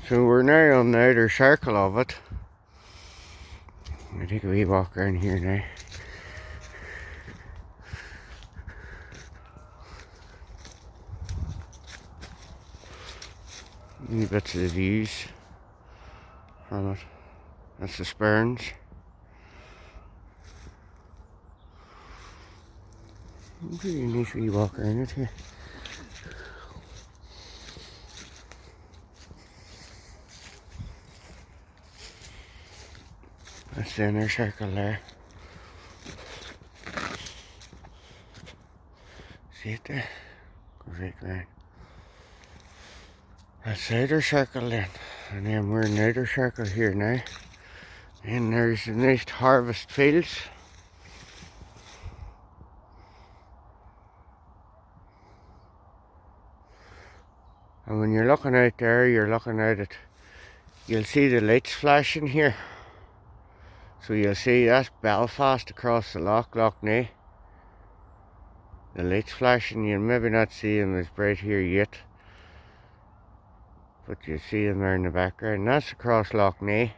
So we're now on the outer circle of it. I take a wee walk around here now. Wee bits of the views from it. That's the Sperns. Pretty nice wee walk around it here. That's the inner circle there. See it there? Goes right round. That's the outer circle then. And then we're in the outer circle here now. And there's the nice harvest fields. And when you're looking out there, you're looking out at, you'll see the lights flashing here. So you'll see that's Belfast across the Loch Ness. The lights flashing, you'll maybe not see them as bright here yet, but you see them there in the background. That's across Loch Ness.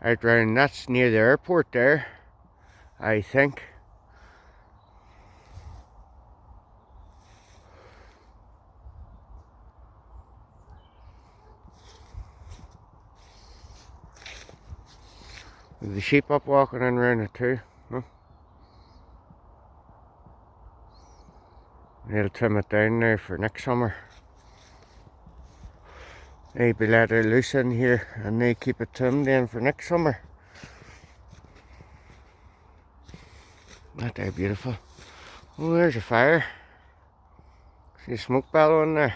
Out round, that's near the airport there, I think. There's the sheep up walking in around it too. Huh? They'll trim it down now for next summer. They be let her loose in here and they keep it trimmed in for next summer. That there beautiful. Oh, there's a fire. See a smoke bellowing there.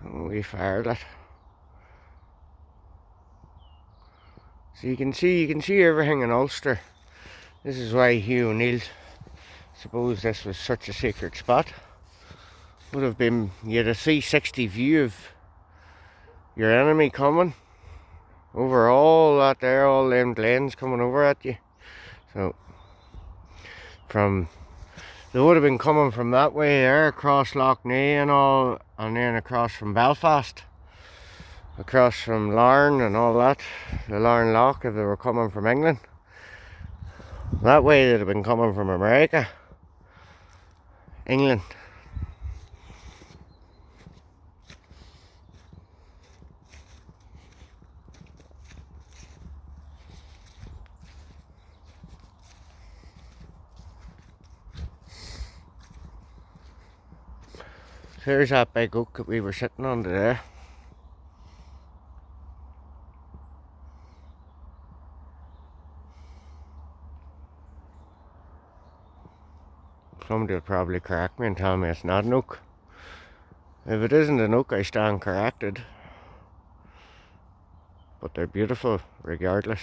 Oh, we fired it. So you can see everything in Ulster. This is why Hugh O'Neill suppose this was such a secret spot. Would have been, you had a 360 view of your enemy coming over all that there, all them glens coming over at you. So they would have been coming from that way there, across Loch Ness and all, and then across from Belfast, across from Larne and all that, the Larne Loch, if they were coming from England. That way they'd have been coming from America, England. There's that big oak that we were sitting under there. Somebody will probably correct me and tell me it's not an oak. If it isn't an oak, I stand corrected. But they're beautiful regardless.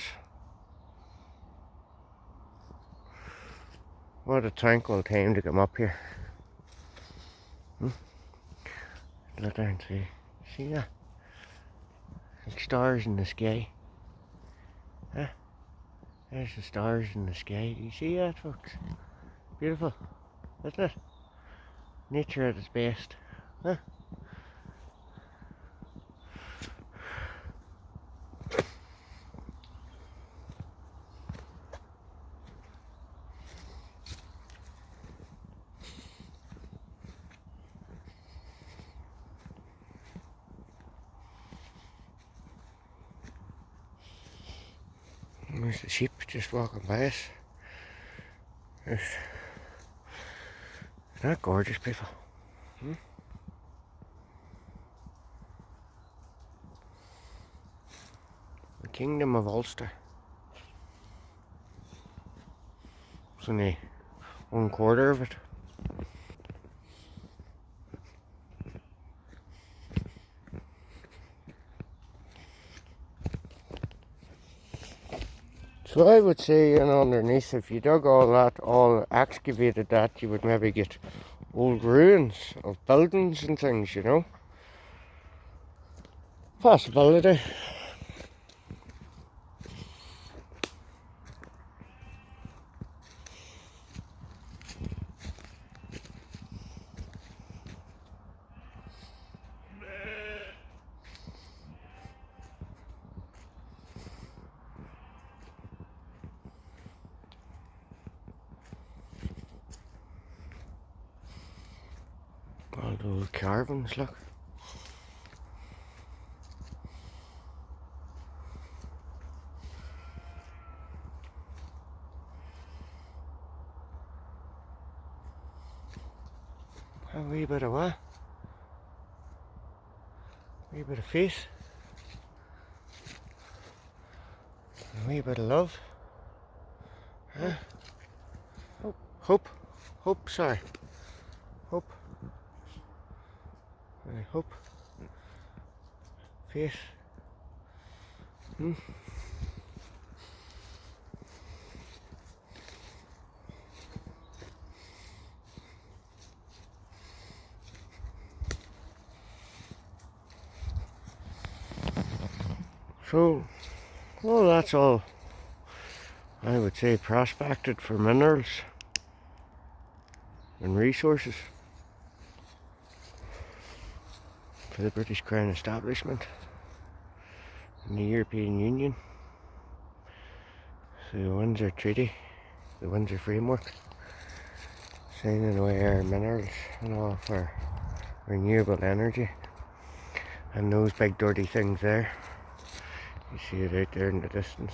What a tranquil time to come up here. Look down and see that? Like stars in the sky. Huh? There's the stars in the sky. Do you see that, folks? Beautiful, isn't it? Nature at its best. Huh? There's the sheep just walking by us. Isn't that gorgeous, people? The Kingdom of Ulster. It's only 1/4 of it. So I would say, underneath, if you dug all that, all excavated that, you would maybe get old ruins of buildings and things, Possibility. All those carvings, look. A wee bit of what? A wee bit of face. A wee bit of love. Huh? Hope. Hope, sorry. Hope. Hope. Face. So, well, that's all I would say prospected for minerals and resources for the British Crown establishment and the European Union. So the Windsor Treaty, the Windsor Framework, signing away our minerals and all for renewable energy. And those big dirty things there, you see it out there in the distance.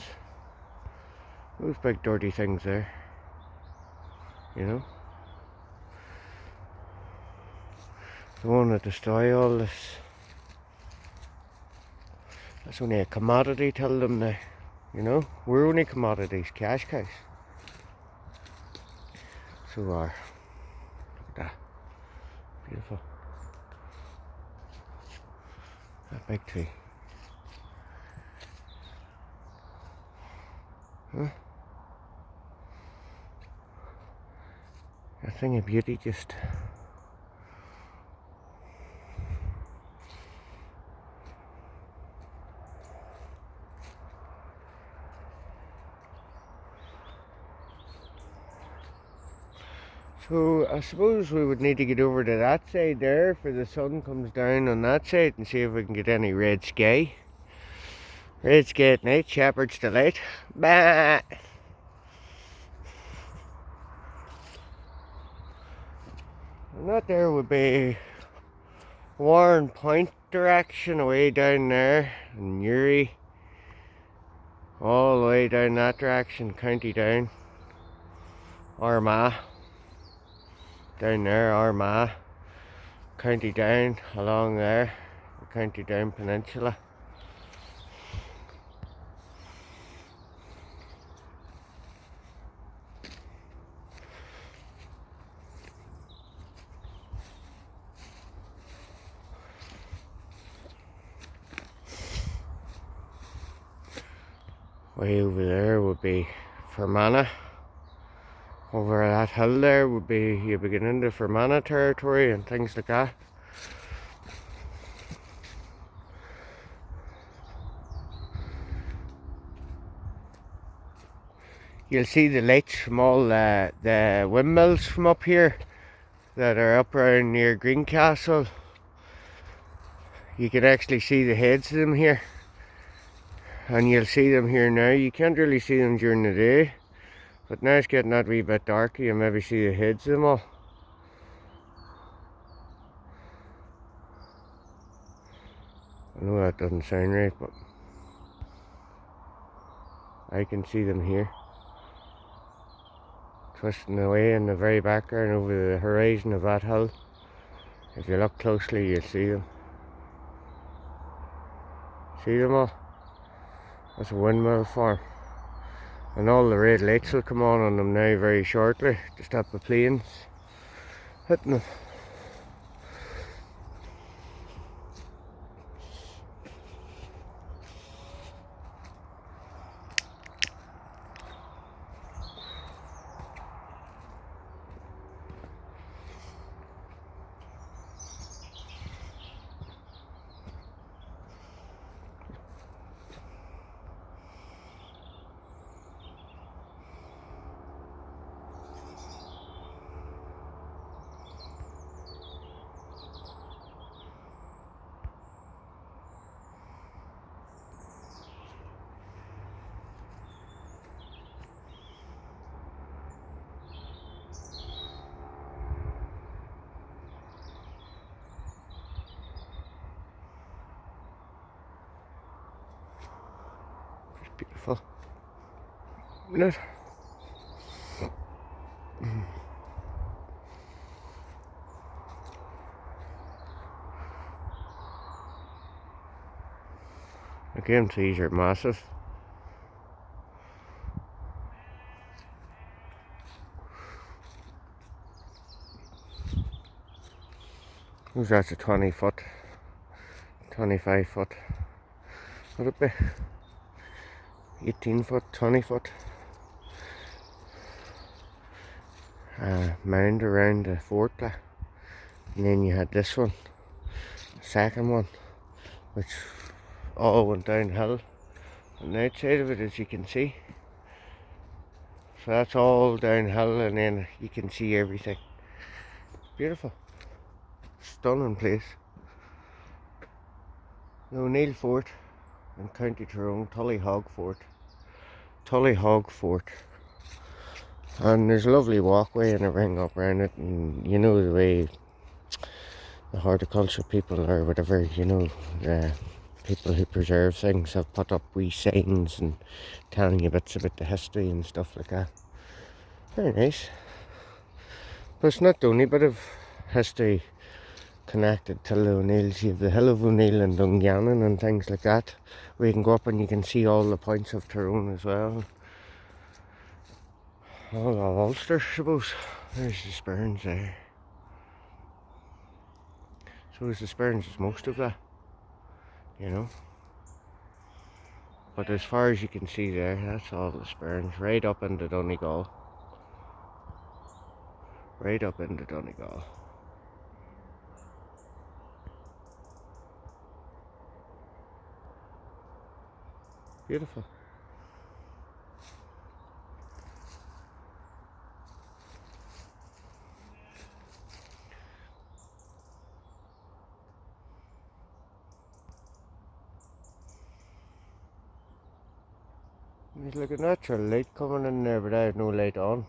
Those big dirty things there, you know. The one that destroy all this. That's only a commodity, tell them now. You know, we're only commodities, cash cows. So are. Look at that. Beautiful. That big tree. Huh? A thing of beauty just. So I suppose we would need to get over to that side there for the sun comes down on that side and see if we can get any red sky. Red sky at night, shepherd's delight. Bah! And that there would be Warren Point direction away down there and Uri. All the way down that direction, County Down. Armagh. Down there, Armagh. County Down along there, the County Down Peninsula. Way over there would be Fermanagh. Over that hill there would be, you begin into Fermanagh territory and things like that. You'll see the lights from all the windmills from up here that are up around near Greencastle. You can actually see the heads of them here. And you'll see them here now. You can't really see them during the day. But now it's getting that wee bit darker. You'll maybe see the heads of them all. I know that doesn't sound right, but I can see them here. Twisting away in the very background over the horizon of that hill. If you look closely, you'll see them. See them all? That's a windmill farm. And all the red lights will come on them now very shortly to stop the planes hitting them. Beautiful. Isn't it? Again, trees are massive. That's a 20 foot, 25 foot. Would it be? 18 foot, 20 foot. Mound around the fort there. And then you had this one, the second one, which all went downhill on the outside of it, as you can see. So that's all downhill, and then you can see everything. Beautiful. Stunning place. The O'Neill Fort in County Tyrone, Tullyhogue Fort. Tullyhogue Fort. And there's a lovely walkway and everything up around it, and you know the way the horticulture people or whatever, you know, the people who preserve things have put up wee signs and telling you bits about the history and stuff like that. Very nice. But it's not the only bit of history connected to the O'Neills. You have the Hill of O'Neill and Dungannon and things like that, where you can go up and you can see all the points of Tyrone as well. All of Ulster, I suppose. There's the Sperrins there. So the Sperrins is most of that, you know. But as far as you can see there, that's all the Sperrins, right up into Donegal. Right up into Donegal. Beautiful. There's like a natural light coming in there, but I have no light on.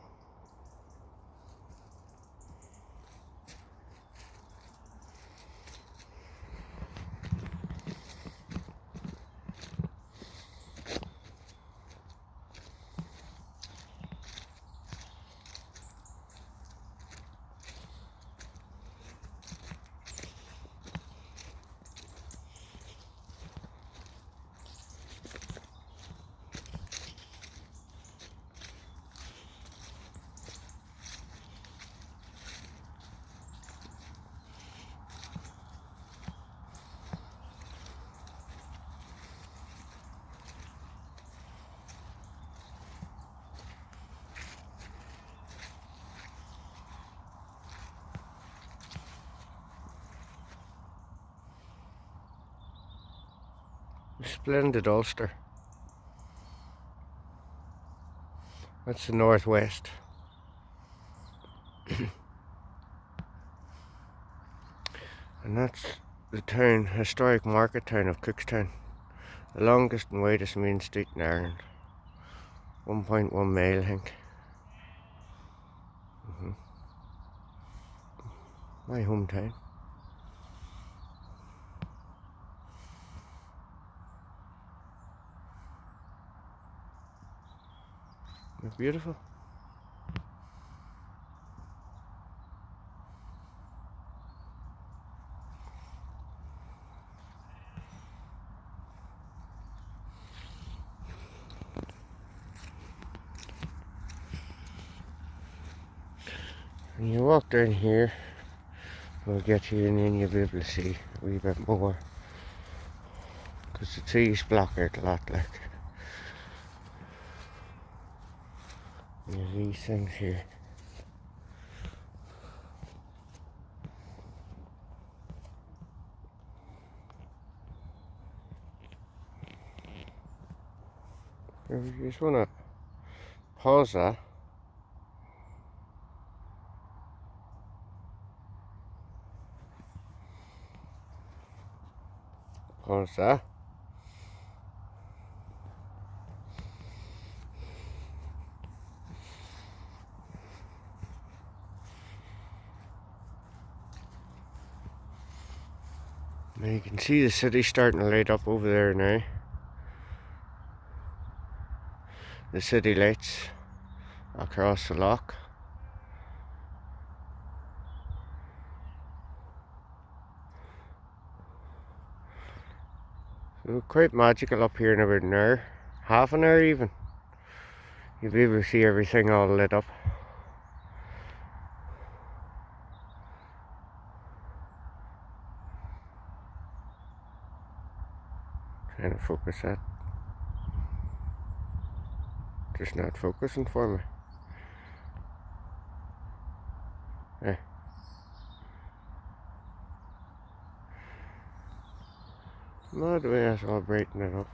Splendid Ulster. That's the northwest. And that's the town, historic market town of Cookstown. The longest and widest main street in Ireland. 1.1 mile, I think. My hometown. It's beautiful. And you walk down here, we'll get you, and then you'll be able to see a wee bit more, because the trees block out a lot, like. There's these things here. If you just want to pause that. Pause that. Now you can see the city starting to light up over there now. the city lights across the loch. So quite magical up here in about an hour, half an hour even. You'll be able to see everything all lit up. Trying to focus that. Just not focusing for me. There. Not the way that's all brighten it up.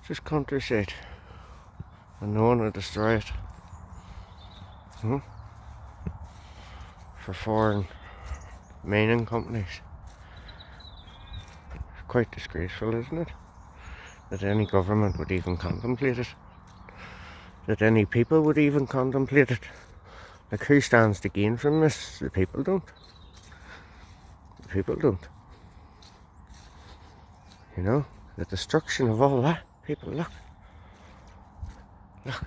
Just countryside. And no one will destroy it. For foreign mining companies. It's quite disgraceful, isn't it? That any government would even contemplate it. That any people would even contemplate it. Like, who stands to gain from this? The people don't. The people don't. You know, the destruction of all that. People, look. Look.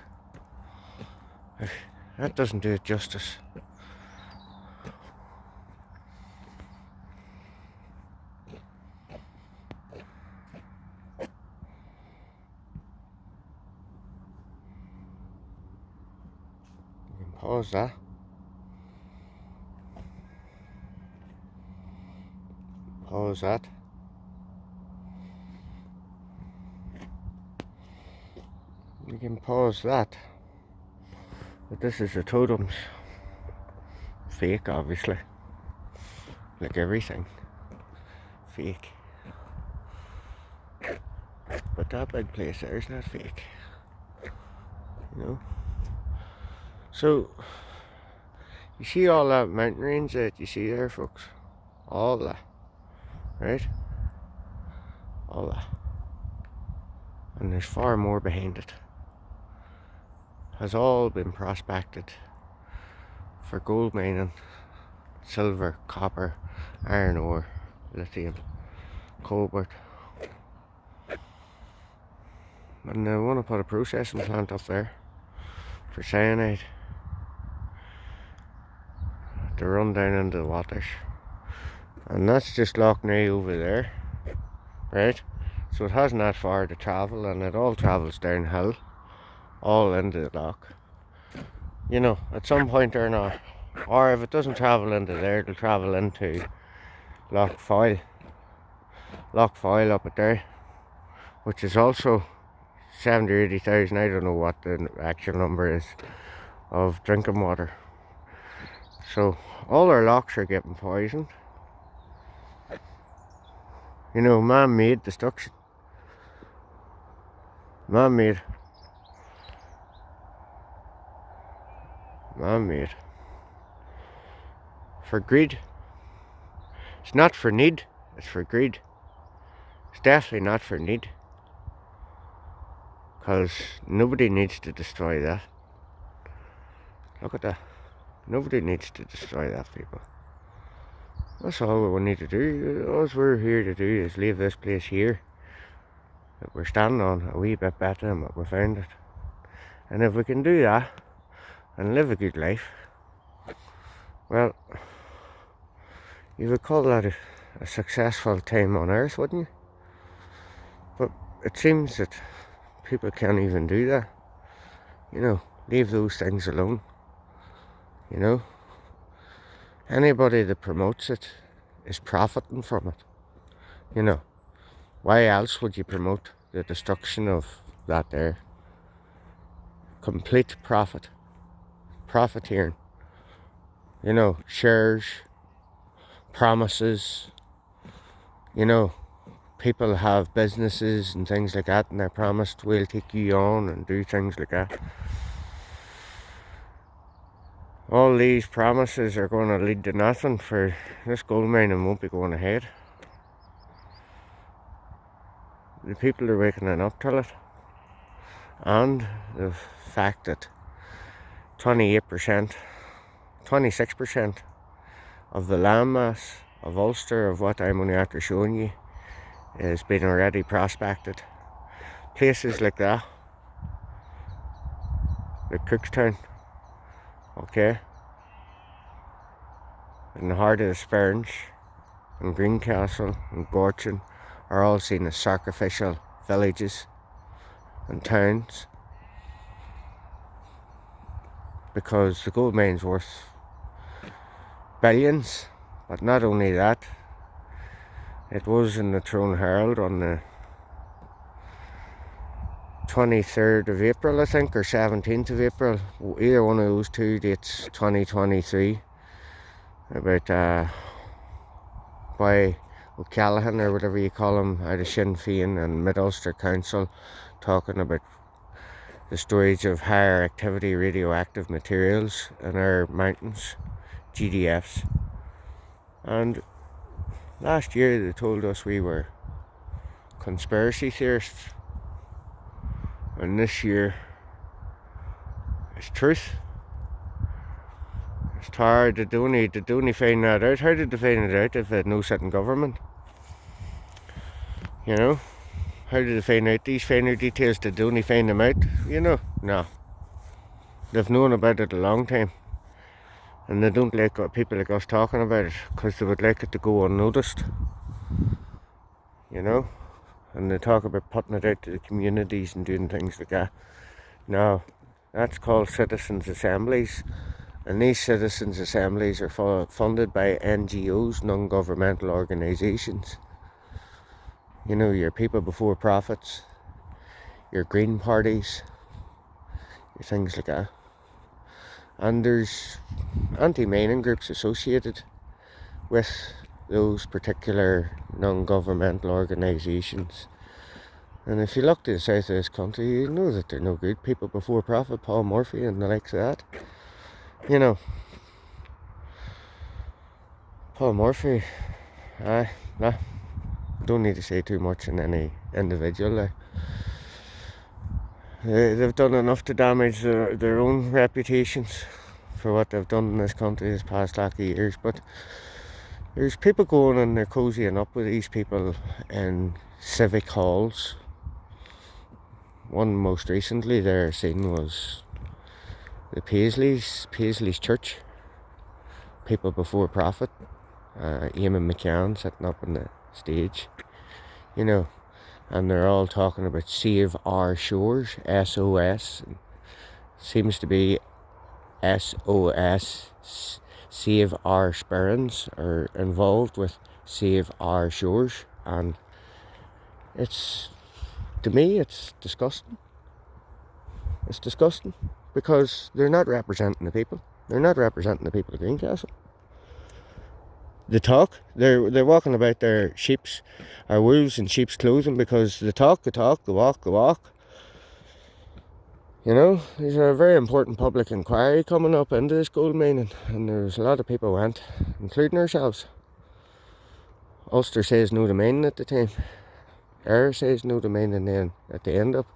That doesn't do it justice. You can pause that. Pause that. You can pause that. But this is the totems. Fake, obviously. Like everything. Fake. But that big place there is not fake. You know? So, you see all that mountain range that you see there, folks? All that. Right? All that. And there's far more behind it. Has all been prospected for gold mining, silver, copper, iron ore, lithium, cobalt. And they want to put a processing plant up there for cyanide to run down into the waters. And that's just Loch Ness over there, right? So it hasn't that far to travel, and it all travels downhill, all into the loch. You know, at some point or not, or if it doesn't travel into there, it'll travel into Loch Foyle up at there, which is also 70 or 80,000, I don't know what the actual number is, of drinking water. So all our lochs are getting poisoned. You know, man-made destruction. Man-made. Man-made. For greed. It's not for need, it's for greed. It's definitely not for need. Because nobody needs to destroy that. Look at that. Nobody needs to destroy that, people. That's all we need to do. All we're here to do is leave this place here that we're standing on a wee bit better than what we found it. And if we can do that and live a good life, well, you would call that a successful time on earth, wouldn't you? But it seems that people can't even do that. You know, leave those things alone. You know, anybody that promotes it is profiting from it. You know, why else would you promote the destruction of that there? Complete profiteering. You know, shares, promises. You know, people have businesses and things like that, and they're promised we'll take you on and do things like that. All these promises are going to lead to nothing, for this gold mining won't be going ahead. The people are waking up to it. and the fact that 28%, 26% of the landmass of Ulster, of what I'm only after showing you, is being already prospected. Places like that, like Cookstown, okay, in the heart of the Sperrins, and Greencastle and Gortin, are all seen as sacrificial villages and towns, because the gold mine's worth billions. But not only that, it was in the Throne Herald on the 23rd of April, I think, or 17th of April, either one of those two dates, 2023, about by O'Callaghan, or whatever you call him, out of Sinn Féin and Mid-Ulster Council, talking about the storage of higher activity radioactive materials in our mountains, GDFs. And last year they told us we were conspiracy theorists, and this year it's truth. It's tired. Did they only find that out? How did they find it out if they had no sitting government? You know? How did they find out these finer details? Did they only find them out? You know? No. They've known about it a long time. And they don't like people like us talking about it, because they would like it to go unnoticed. You know? And they talk about putting it out to the communities and doing things like that. No. That's called citizens' assemblies. And these citizens' assemblies are funded by NGOs, non-governmental organisations. You know, your people before profits, your green parties, your things like that. And there's anti-mining groups associated with those particular non-governmental organisations. And if you look to the south of this country, you know that they're no good. People before profit, Paul Murphy and the likes of that. You know, Paul Murphy, nah, don't need to say too much in any individual. They've done enough to damage their own reputations for what they've done in this country this past lack of years. But there's people going and they're cozying up with these people in civic halls. One most recently there seen was the Paisley's Church. People before profit. Eamon McCann sitting up on the stage, you know, and they're all talking about Save Our Shores, SOS. Seems to be SOS, Save Our Sperrins, are involved with Save Our Shores, and it's, to me, it's disgusting. It's disgusting, because they're not representing the people. They're not representing the people of Greencastle. They talk. They're walking about their sheep's, or wolves in sheep's clothing, because they talk, they walk. You know, there's a very important public inquiry coming up into this gold mining, and there's a lot of people went, including ourselves. Ulster says no to mining at the time. Ayr says no to mining then at the end up.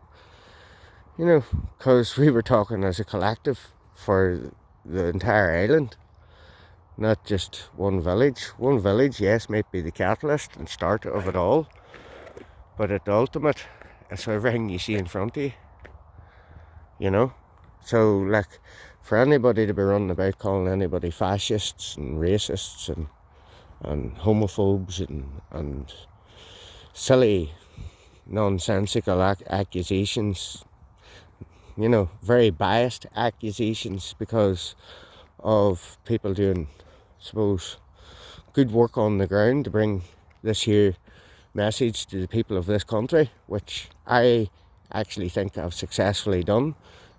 You know, because we were talking as a collective for the entire island. Not just one village. One village, yes, might be the catalyst and start of it all. But at the ultimate, it's everything you see in front of you. You know? So, like, for anybody to be running about calling anybody fascists and racists and homophobes and silly, nonsensical accusations, you know, very biased accusations because of people doing, I suppose, good work on the ground to bring this here message to the people of this country, which I actually think I've successfully done.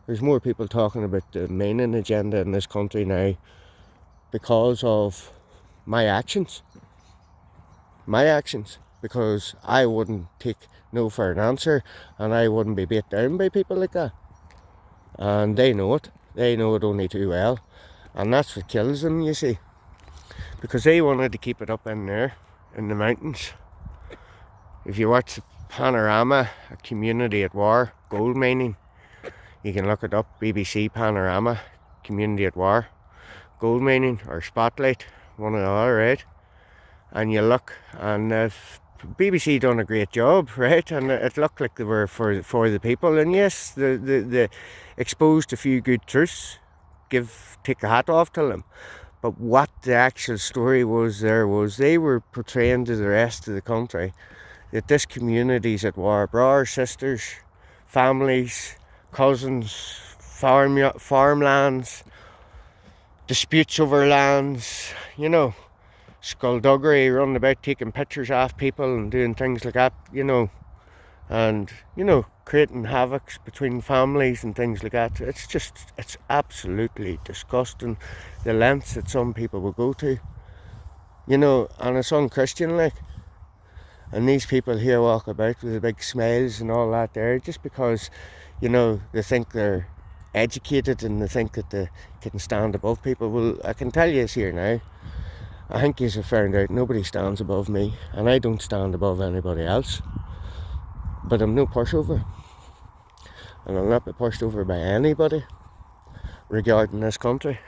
There's more people talking about the mining agenda in this country now because of my actions. Because I wouldn't take no for an answer, and I wouldn't be beat down by people like that. And they know it. They know it only too well. And that's what kills them, you see. Because they wanted to keep it up in there, in the mountains. If you watch the panorama, a community at war, gold mining, You can look it up, BBC Panorama, Community at War, gold mining or Spotlight, one or the other, right? And you look, and BBC done a great job, right? And it looked like they were for the people. And yes, the exposed a few good truths. Take a hat off to them. But what the actual story was there was they were portraying to the rest of the country that this community's at war. Brothers, sisters, families, cousins, farmlands, disputes over lands, you know, skullduggery, running about taking pictures off people and doing things like that, you know, and, you know, creating havocs between families and things like that. It's absolutely disgusting, the lengths that some people will go to, you know, and it's unchristian like. And these people here walk about with the big smiles and all that there, just because, you know, they think they're educated and they think that they can stand above people. Well, I can tell you this here now, I think you have found out nobody stands above me, and I don't stand above anybody else. But I'm no pushover, and I'll not be pushed over by anybody regarding this country.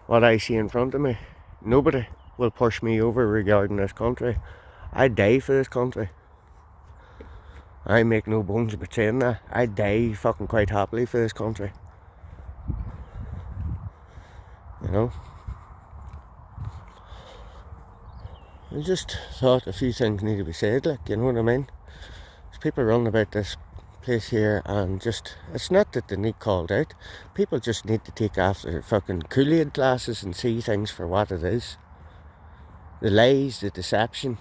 What I see in front of me, nobody will push me over regarding this country. I die for this country. I make no bones about saying that. I die fucking quite happily for this country. You know? I just thought a few things need to be said, like, you know what I mean? There's people running about this place here, and just, it's not that they need called out. People just need to take off their fucking Kool-Aid glasses and see things for what it is. The lies, the deception,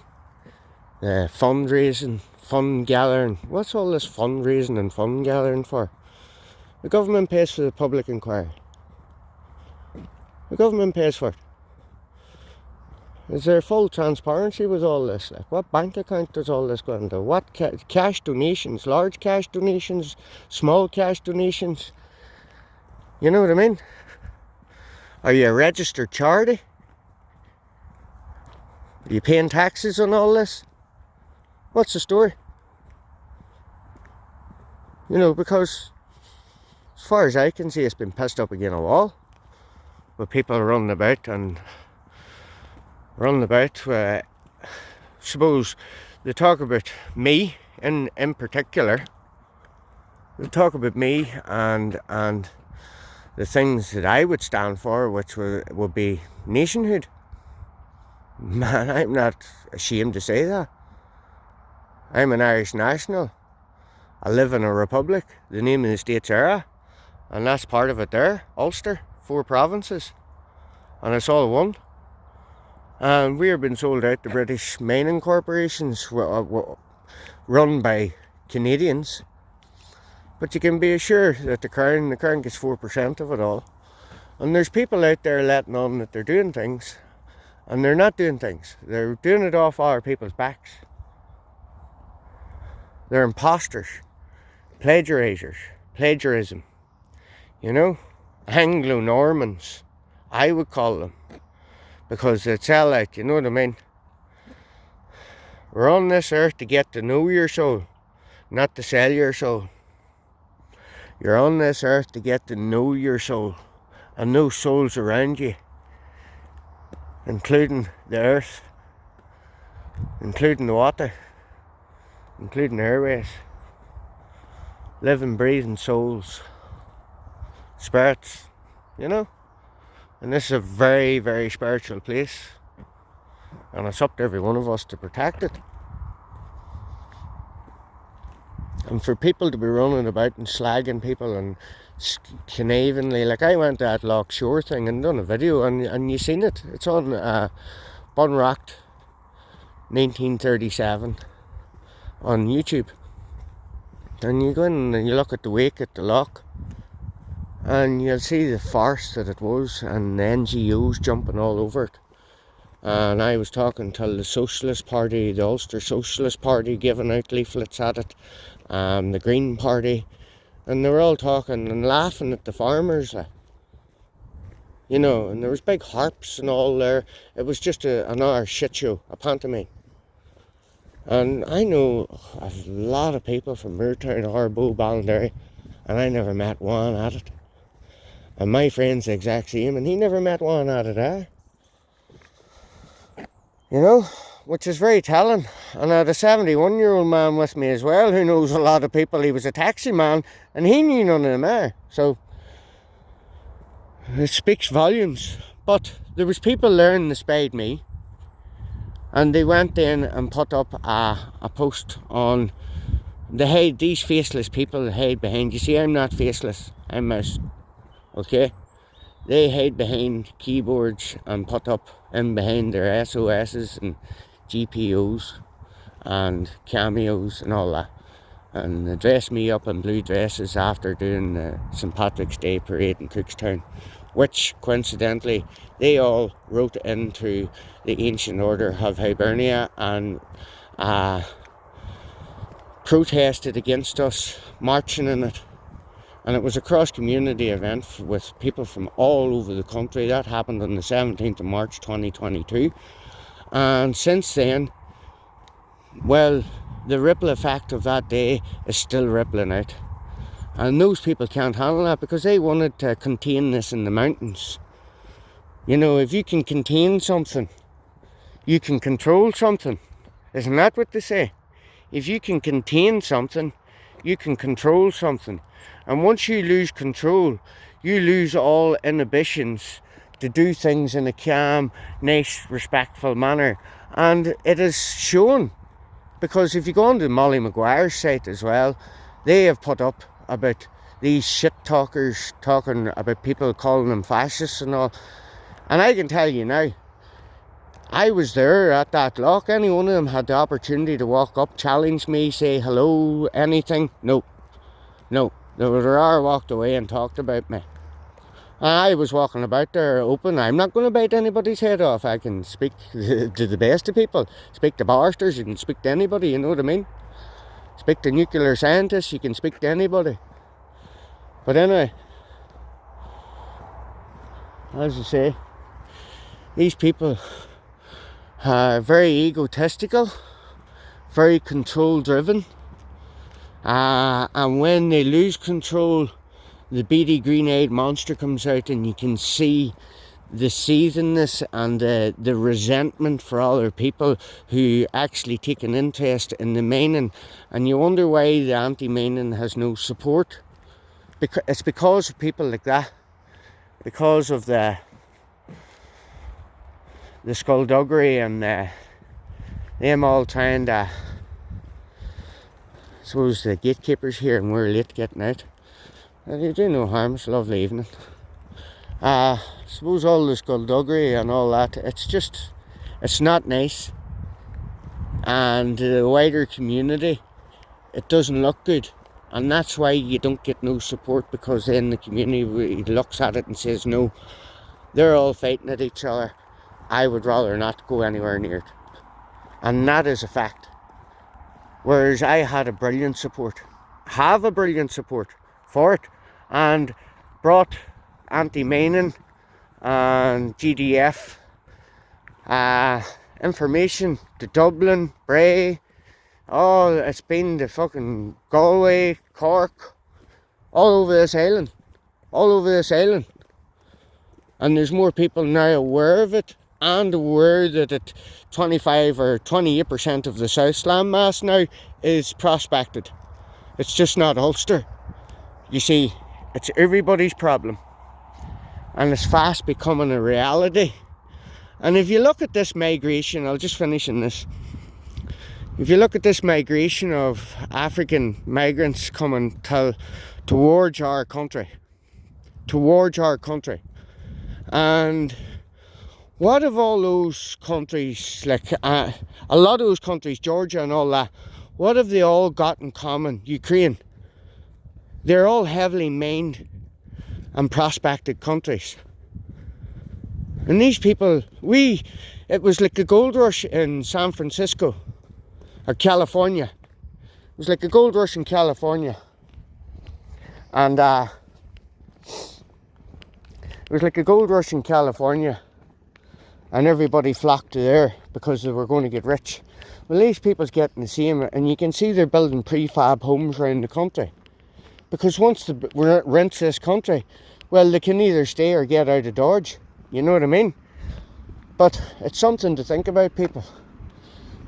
the fundraising, fund gathering. What's all this fundraising and fund gathering for? The government pays for the public inquiry. The government pays for it. Is there full transparency with all this? Like, what bank account does all this go into? What cash donations? Large cash donations? Small cash donations? You know what I mean? Are you a registered charity? Are you paying taxes on all this? What's the story? You know, because as far as I can see, it's been pissed up against a wall with people running about and suppose they talk about me in particular. They talk about me and the things that I would stand for, which would be nationhood. Man, I'm not ashamed to say that. I'm an Irish national. I live in a republic. The name of the state's Era, and that's part of it there. Ulster, 4 provinces, and it's all one. And we're being sold out to British mining corporations run by Canadians. But you can be assured that the Crown gets 4% of it all. And there's people out there letting on that they're doing things, and they're not doing things. They're doing it off our people's backs. They're imposters, plagiarism, you know, Anglo-Normans, I would call them, because they tell like, you know what I mean? We're on this earth to get to know your soul, not to sell your soul. You're on this earth to get to know your soul, and know souls around you, including the earth, including the water, including the airways. Living, breathing souls, spirits, you know. And this is a very, very spiritual place, and it's up to every one of us to protect it. And for people to be running about and slagging people and connivingly, like I went to that Loch Shore thing and done a video, and you seen it. It's on Bunrock 1937 on YouTube. And you go in and you look at the wake at the loch, and you'll see the farce that it was, and the NGOs jumping all over it. And I was talking to the Socialist Party, the Ulster Socialist Party, giving out leaflets at it, the Green Party, and they were all talking and laughing at the farmers, like, you know, and there was big harps and all there. It was just another shit show, a pantomime. And I know a lot of people from Moortown, Arbo, Ballinderry, And I never met one at it. And my friend's the exact same, and he never met one at it, eh? You know, which is very telling. And I had a 71-year-old man with me as well, who knows a lot of people. He was a taxi man, and he knew none of them there. So, it speaks volumes. But there was people learning to spade me, and they went in and put up a post on these faceless people hide behind. You see, I'm not faceless, I'm mouse. Okay? They hide behind keyboards and put up in behind their SOSs and GPOs and cameos and all that. And they dress me up in blue dresses after doing the St. Patrick's Day parade in Cookstown, which coincidentally they all wrote into the Ancient Order of Hibernia and protested against us marching in it. And it was a cross-community event with people from all over the country. That happened on the 17th of March 2022. And since then, well, the ripple effect of that day is still rippling out. And those people can't handle that because they wanted to contain this in the mountains. You know, if you can contain something, you can control something. Isn't that what they say? If you can contain something, you can control something. And once you lose control, you lose all inhibitions to do things in a calm, nice, respectful manner. And it is shown, because if you go on to Molly Maguire's site as well, they have put up about these shit talkers talking about people calling them fascists and all. And I can tell you now, I was there at that lock. Any one of them had the opportunity to walk up, challenge me, say hello, anything. No. They would have walked away and talked about me. I was walking about there open. I'm not going to bite anybody's head off. I can speak to the best of people. Speak to barristers, you can speak to anybody, you know what I mean? Speak to nuclear scientists, you can speak to anybody. But anyway, as I say, these people are very egotistical, very control driven. And when they lose control, the beady green-eyed monster comes out, and you can see the seethingness and the resentment for other people who actually take an interest in the mining. And you wonder why the anti-mining has no support. It's because of people like that. Because of the skullduggery and them all trying to... I suppose the gatekeepers here, and we're late getting out. They do no harm. It's a lovely evening. I suppose all the skullduggery and all that, it's not nice. And the wider community, it doesn't look good. And that's why you don't get no support, because then the community looks at it and says, no, they're all fighting at each other. I would rather not go anywhere near it. And that is a fact. Whereas I had a brilliant support, have a brilliant support for it, and brought anti-mining and GDF information to Dublin, Bray. Oh, it's been to fucking Galway, Cork, all over this island. And there's more people now aware of it, and aware that 25 or 28% of the South landmass now is prospected. It's just not Ulster. You see, it's everybody's problem. And it's fast becoming a reality. And if you look at this migration, I'll just finish in this. If you look at this migration of African migrants coming towards our country, and what have all those countries, like a lot of those countries, Georgia and all that, what have they all got in common? Ukraine. They're all heavily mined and prospected countries. And these people, it was like a gold rush in San Francisco, or California. It was like a gold rush in California. And it was like a gold rush in California. And everybody flocked to there because they were going to get rich. Well, these people's getting the same, and you can see they're building prefab homes around the country. Because once the rents this country, well, they can either stay or get out of Dodge. You know what I mean? But it's something to think about, people.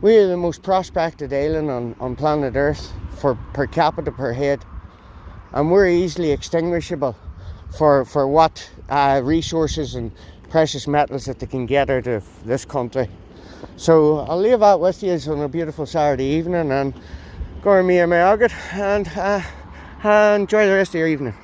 We are the most prospected island on planet Earth for per capita per head, and we're easily extinguishable for what resources and precious metals that they can get out of this country. So I'll leave that with you on a beautiful Saturday evening, and go and me and my agate, and enjoy the rest of your evening.